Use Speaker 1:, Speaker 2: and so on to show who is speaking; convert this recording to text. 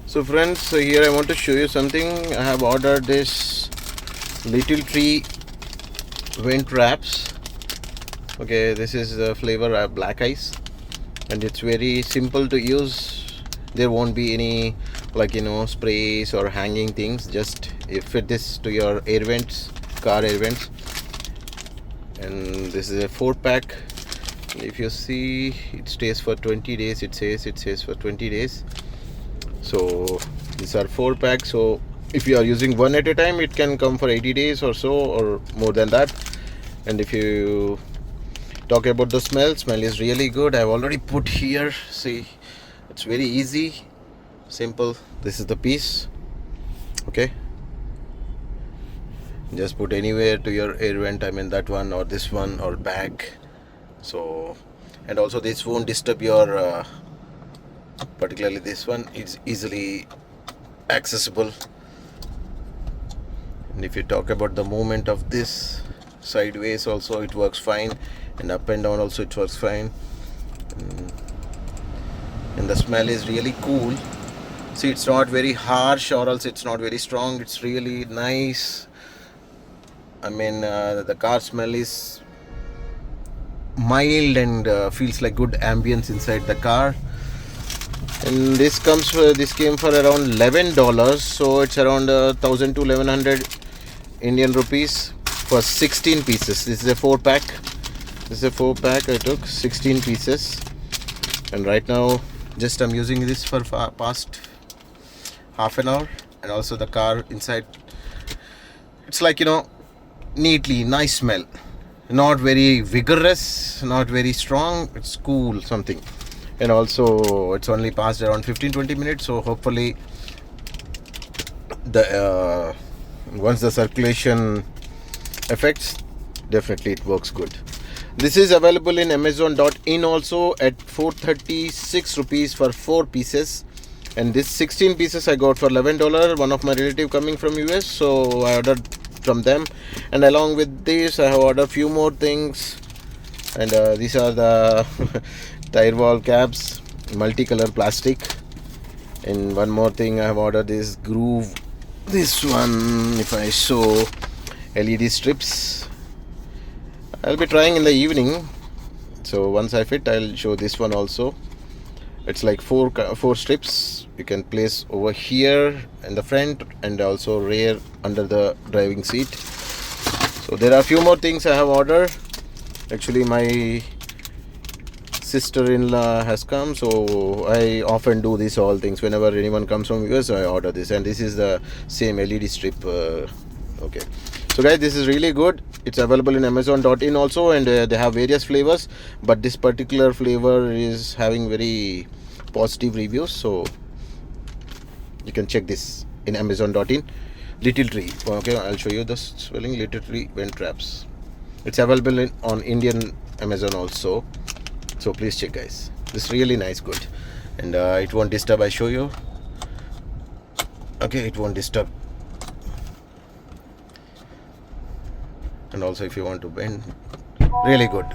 Speaker 1: So friends, so here I want to show you something. I have ordered this Little Tree vent wraps. Okay, this is the flavor black ice, and it's very simple to use. There won't be any sprays or hanging things. Just you fit this to your air vents, car air vents. And this is a 4-pack. If you see, it stays for 20 days. It says for 20 days. So these are 4 packs. So if you are using one at a time, it can come for 80 days or so, or more than that. And if you talk about the smell is really good. I've already put here. See, it's very easy, simple. This is the piece. Okay, just put anywhere to your air vent. I mean that one or this one or back. So, and also this won't disturb your particularly this one is easily accessible. And if you talk about the movement of this, sideways also it works fine, and up and down also it works fine. And the smell is really cool. See, it's not very harsh or else it's not very strong. It's really nice. I mean the car smell is mild and feels like good ambience inside the car. And this came for around $11, so it's around 1,000 to 1,100 Indian rupees for 16 pieces. This is a 4-pack. I took 16 pieces, and right now just I'm using this for past half an hour. And also the car inside, it's like neatly nice smell, not very vigorous, not very strong. It's cool something. And also it's only passed around 15-20 minutes, so hopefully the once the circulation affects, definitely it works good. This is available in Amazon.in also at 436 rupees for 4 pieces, and this 16 pieces I got for $11. One of my relative coming from US, so I ordered from them. And along with this I have ordered few more things, and these are the tire valve caps, multicolor plastic. And one more thing I have ordered is groove. This one, if I show, LED strips. I'll be trying in the evening, so once I fit I'll show this one also. It's like four strips you can place over here in the front and also rear under the driving seat. So there are a few more things I have ordered. Actually my sister-in-law has come, so I often do this all things. Whenever anyone comes from US, I order this, and this is the same LED strip. Okay, so guys, this is really good. It's available in Amazon.in also, and they have various flavors, but this particular flavor is having very positive reviews, so you can check this in Amazon.in. Little Tree. Okay, I'll show you the spelling. Little Tree vent wraps. It's available on Indian Amazon also, so please check, guys. This is really nice, good, and it won't disturb. I show you. Okay, it won't disturb. And also if you want to bend, really good.